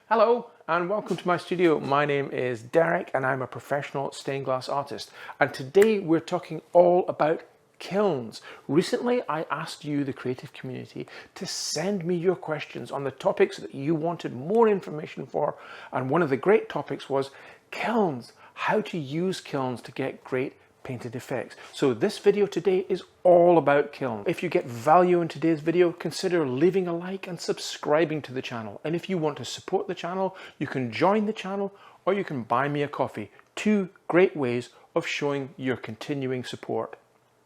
Hello and welcome to my studio. My name is Derek and I'm a professional stained glass artist. And today we're talking all about kilns. Recently I asked you, the creative community, to send me your questions on the topics that you wanted more information for. And one of the great topics was kilns, how to use kilns to get great painted effects. So this video today is all about kiln. If you get value in today's video, consider leaving a like and subscribing to the channel. And if you want to support the channel, you can join the channel or you can buy me a coffee. Two great ways of showing your continuing support.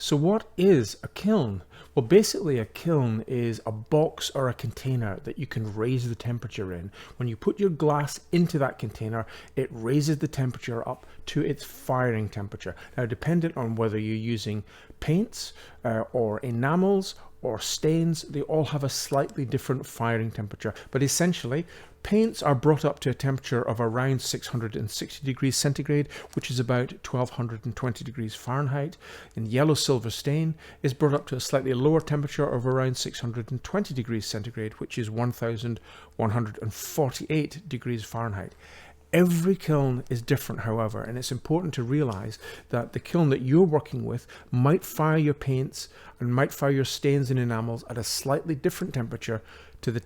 So what is a kiln? Well, basically a kiln is a box or a container that you can raise the temperature in. When you put your glass into that container, it raises the temperature up to its firing temperature. Now, dependent on whether you're using paints or enamels or stains, they all have a slightly different firing temperature. But essentially, paints are brought up to a temperature of around 660 degrees centigrade, which is about 1220 degrees Fahrenheit. And yellow silver stain is brought up to a slightly lower temperature of around 620 degrees centigrade, which is 1148 degrees Fahrenheit. Every kiln is different, however, and it's important to realize that the kiln that you're working with might fire your paints and might fire your stains and enamels at a slightly different temperature to the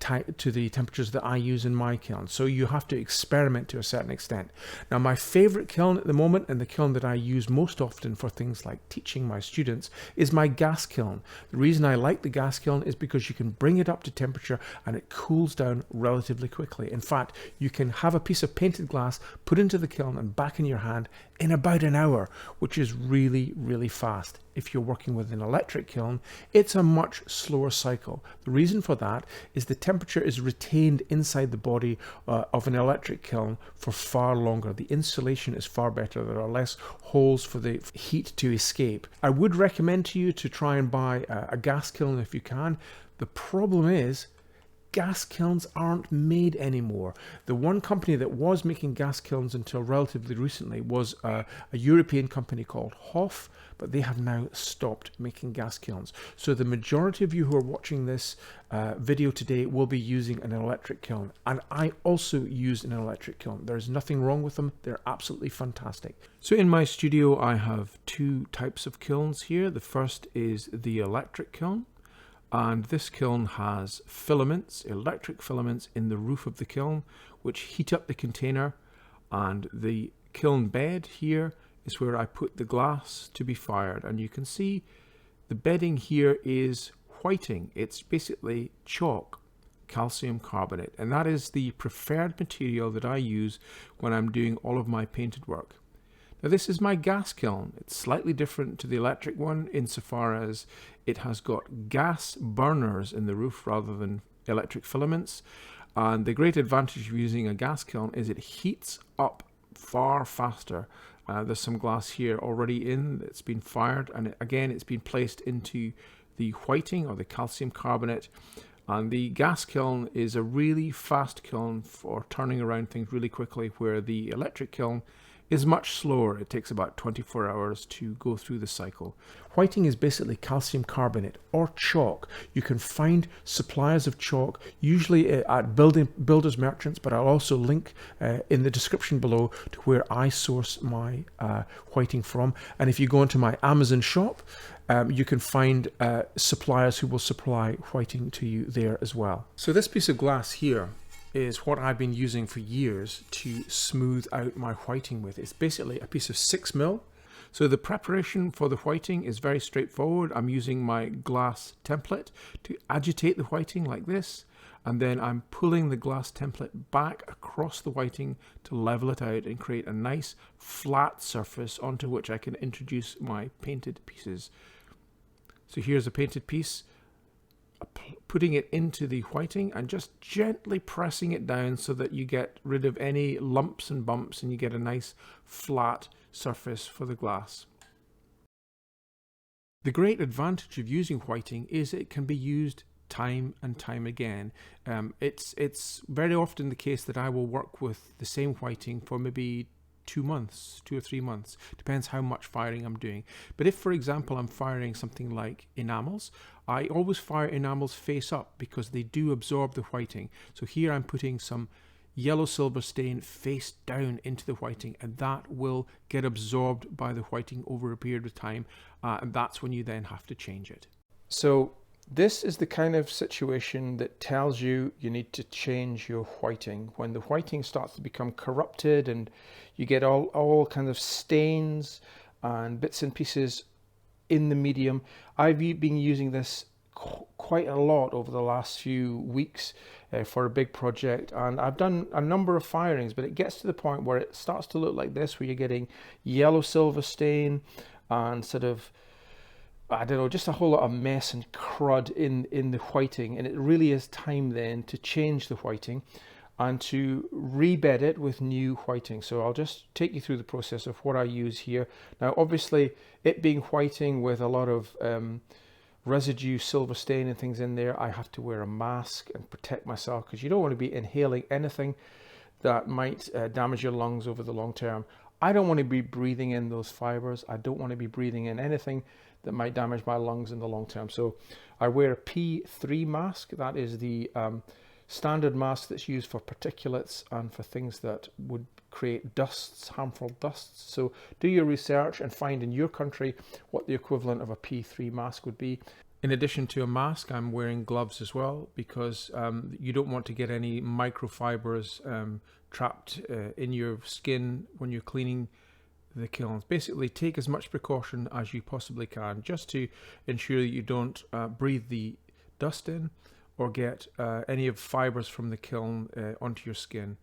temperatures that I use in my kiln. So you have to experiment to a certain extent. Now, my favorite kiln at the moment, and the kiln that I use most often for things like teaching my students, is my gas kiln. The reason I like the gas kiln is because you can bring it up to temperature and it cools down relatively quickly. In fact, you can have a piece of painted glass put into the kiln and back in your hand in about an hour, which is really, really fast. If you're working with an electric kiln, it's a much slower cycle. The reason for that is the temperature is retained inside the body of an electric kiln for far longer. The insulation is far better. There are less holes for the heat to escape. I would recommend to you to try and buy a gas kiln if you can. The problem is, gas kilns aren't made anymore. The one company that was making gas kilns until relatively recently was a European company called Hoff, but they have now stopped making gas kilns. So the majority of you who are watching this video today will be using an electric kiln. And I also use an electric kiln. There's nothing wrong with them. They're absolutely fantastic. So in my studio, I have two types of kilns here. The first is the electric kiln. And this kiln has filaments, electric filaments in the roof of the kiln, which heat up the container. And the kiln bed here is where I put the glass to be fired. And you can see the bedding here is whiting. It's basically chalk, calcium carbonate. And that is the preferred material that I use when I'm doing all of my painted work. Now, this is my gas kiln. It's slightly different to the electric one insofar as it has got gas burners in the roof rather than electric filaments. And the great advantage of using a gas kiln is it heats up far faster. There's some glass here already in that's been fired, and again it's been placed into the whiting or the calcium carbonate. And the gas kiln is a really fast kiln for turning around things really quickly, where the electric kiln is much slower. It takes about 24 hours to go through the cycle. Whiting is basically calcium carbonate or chalk. You can find suppliers of chalk, usually at builders merchants, but I'll also link in the description below to where I source my whiting from. And if you go into my Amazon shop, you can find suppliers who will supply whiting to you there as well. So this piece of glass here is what I've been using for years to smooth out my whiting with. It's basically a piece of 6mm. So the preparation for the whiting is very straightforward. I'm using my glass template to agitate the whiting like this, and then I'm pulling the glass template back across the whiting to level it out and create a nice flat surface onto which I can introduce my painted pieces. So here's a painted piece. Putting it into the whiting and just gently pressing it down so that you get rid of any lumps and bumps and you get a nice flat surface for the glass. The great advantage of using whiting is it can be used time and time again. It's very often the case that I will work with the same whiting for maybe 2 months, 2 or 3 months, depends how much firing I'm doing. But if, for example, I'm firing something like enamels, I always fire enamels face up because they do absorb the whiting. So here I'm putting some yellow silver stain face down into the whiting, and that will get absorbed by the whiting over a period of time, and that's when you then have to change it. So this is the kind of situation that tells you need to change your whiting. When the whiting starts to become corrupted and you get all kinds of stains and bits and pieces in the medium. I've been using this quite a lot over the last few weeks for a big project, and I've done a number of firings, but it gets to the point where it starts to look like this, where you're getting yellow silver stain and sort of, I don't know, just a whole lot of mess and crud in the whiting, and it really is time then to change the whiting and to rebed it with new whiting. So I'll just take you through the process of what I use here. Now obviously, it being whiting with a lot of residue silver stain and things in there, I have to wear a mask and protect myself, because you don't want to be inhaling anything that might damage your lungs over the long term. I don't want to be breathing in those fibers. I don't want to be breathing in anything that might damage my lungs in the long term. So I wear a P3 mask. That is the standard mask that's used for particulates and for things that would create dusts, harmful dusts. So do your research and find in your country what the equivalent of a P3 mask would be. In addition to a mask, I'm wearing gloves as well, because you don't want to get any microfibers trapped in your skin when you're cleaning the kilns. Basically, take as much precaution as you possibly can, just to ensure that you don't breathe the dust in or get any of fibers from the kiln onto your skin.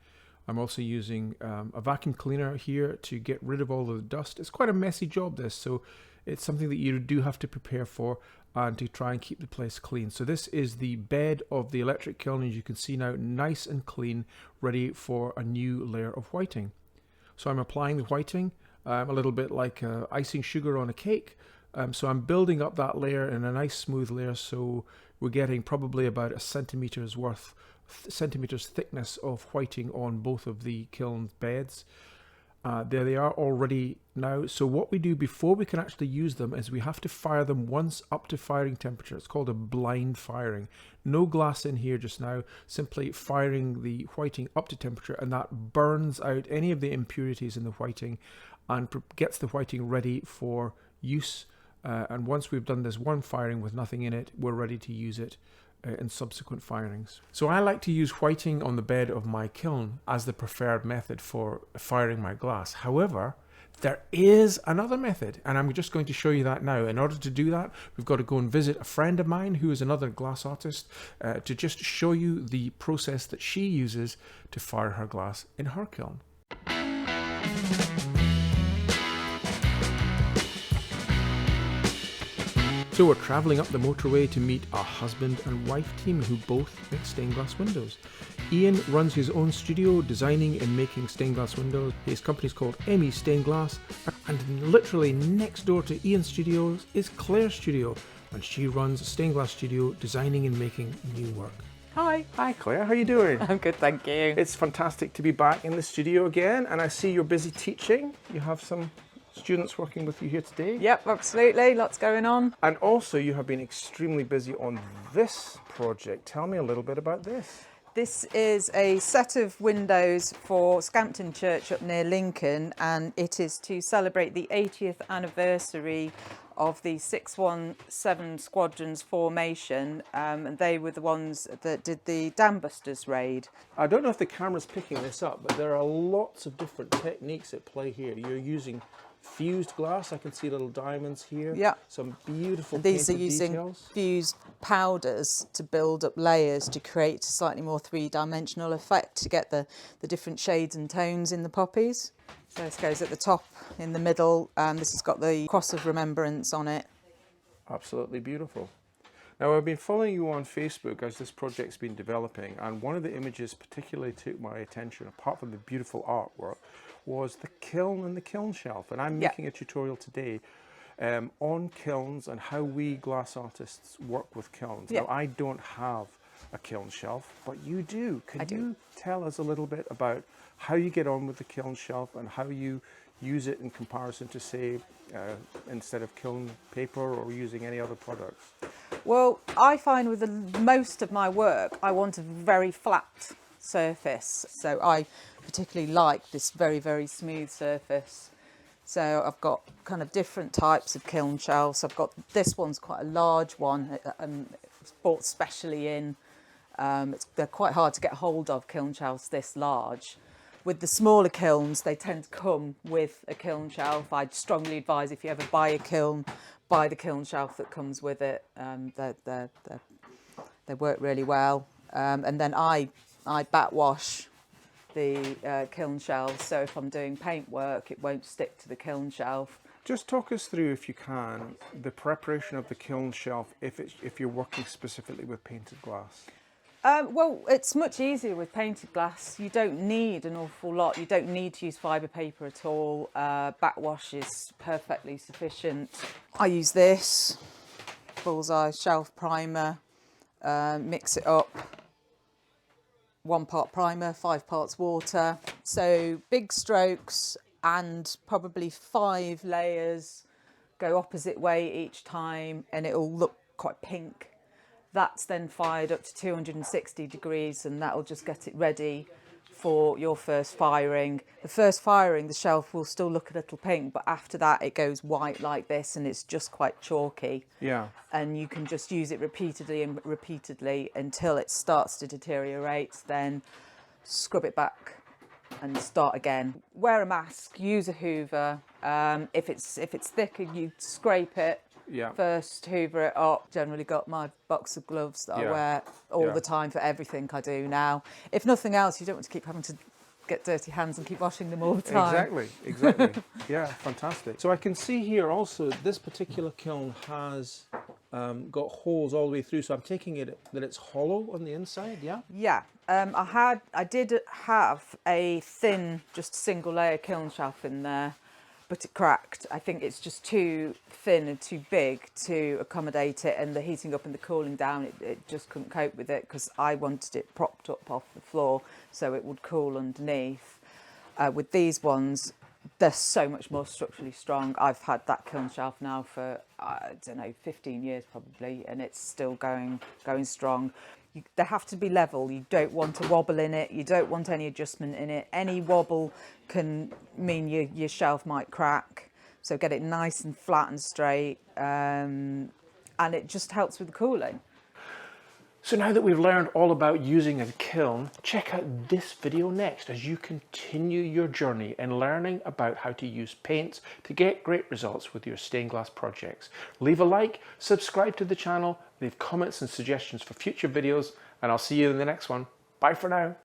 I'm also using a vacuum cleaner here to get rid of all of the dust. It's quite a messy job, this, so it's something that you do have to prepare for and to try and keep the place clean. So this is the bed of the electric kiln, as you can see now, nice and clean, ready for a new layer of whiting. So I'm applying the whiting a little bit like icing sugar on a cake. So I'm building up that layer in a nice smooth layer, so we're getting probably about a centimeters thickness of whiting on both of the kiln beds. There they are already now. So what we do before we can actually use them is we have to fire them once up to firing temperature. It's called a blind firing. No glass in here just now, simply firing the whiting up to temperature, and that burns out any of the impurities in the whiting and gets the whiting ready for use. And once we've done this one firing with nothing in it, we're ready to use it in subsequent firings. So I like to use whiting on the bed of my kiln as the preferred method for firing my glass. However, there is another method, and I'm just going to show you that now. In order to do that, we've got to go and visit a friend of mine who is another glass artist to just show you the process that she uses to fire her glass in her kiln. So we're travelling up the motorway to meet a husband and wife team who both make stained glass windows. Ian runs his own studio designing and making stained glass windows. His company is called ME Stained Glass, and literally next door to Ian's studios is Claire's studio, and she runs a stained glass studio designing and making new work. Hi. Hi Claire, how are you doing? I'm good, thank you. It's fantastic to be back in the studio again, and I see you're busy teaching. You have some students working with you here today. Yep, absolutely, lots going on. And also you have been extremely busy on this project. Tell me a little bit about this. This is a set of windows for Scampton Church up near Lincoln, and it is to celebrate the 80th anniversary of the 617 Squadron's formation, and they were the ones that did the Dam Busters raid. I don't know if the camera's picking this up, but there are lots of different techniques at play here. You're using fused glass. I can see little diamonds here. Yeah. Some beautiful These are painted using details. fused powders to build up layers to create a slightly more three-dimensional effect to get the different shades and tones in the poppies. So this goes at the top, in the middle. This has got the cross of remembrance on it. Absolutely beautiful. Now, I've been following you on Facebook as this project's been developing, and one of the images particularly took my attention, apart from the beautiful artwork, was the kiln and the kiln shelf. And I'm making a tutorial today on kilns and how we glass artists work with kilns. Now, I don't have a kiln shelf, but you do. Can you tell us a little bit about how you get on with the kiln shelf and how you use it in comparison to, say, instead of kiln paper or using any other products? Well, I find with most of my work, I want a very flat surface. So I particularly like this very, very smooth surface. So I've got kind of different types of kiln shelves. I've got, this one's quite a large one, and it's bought specially in. They're quite hard to get hold of, kiln shelves this large. With the smaller kilns, they tend to come with a kiln shelf. I'd strongly advise, if you ever buy a kiln, buy the kiln shelf that comes with it. They work really well. And then I backwash the kiln shelves, so if I'm doing paint work, it won't stick to the kiln shelf. Just talk us through, if you can, the preparation of the kiln shelf if you're working specifically with painted glass. Well, it's much easier with painted glass. You don't need an awful lot. You don't need to use fibre paper at all. Backwash is perfectly sufficient. I use this Bullseye shelf primer, mix it up. 1 part primer, 5 parts water. So big strokes and probably 5 layers, go opposite way each time, and it'll look quite pink. That's then fired up to 260 degrees, and that'll just get it ready for your first firing. The first firing, the shelf will still look a little pink, but after that it goes white like this, and it's just quite chalky. Yeah. And you can just use it repeatedly and repeatedly until it starts to deteriorate, then scrub it back and start again. Wear a mask, use a hoover. If it's thicker, you scrape it. Yeah. First, hoover it up. Generally got my box of gloves that I wear all the time for everything I do now. If nothing else, you don't want to keep having to get dirty hands and keep washing them all the time. Exactly. Yeah, fantastic. So I can see here also, this particular kiln has got holes all the way through. So I'm taking it that it's hollow on the inside, yeah? Yeah. I did have a thin, just single layer kiln shelf in there, but it cracked. I think it's just too thin and too big to accommodate it, and the heating up and the cooling down, it just couldn't cope with it, because I wanted it propped up off the floor so it would cool underneath. With these ones, they're so much more structurally strong. I've had that kiln shelf now for, I don't know, 15 years probably, and it's still going strong. They have to be level. You don't want a wobble in it. You don't want any adjustment in it. Any wobble can mean your shelf might crack. So get it nice and flat and straight, and it just helps with the cooling. So now that we've learned all about using a kiln, check out this video next as you continue your journey in learning about how to use paints to get great results with your stained glass projects. Leave a like, subscribe to the channel, leave comments and suggestions for future videos, and I'll see you in the next one. Bye for now.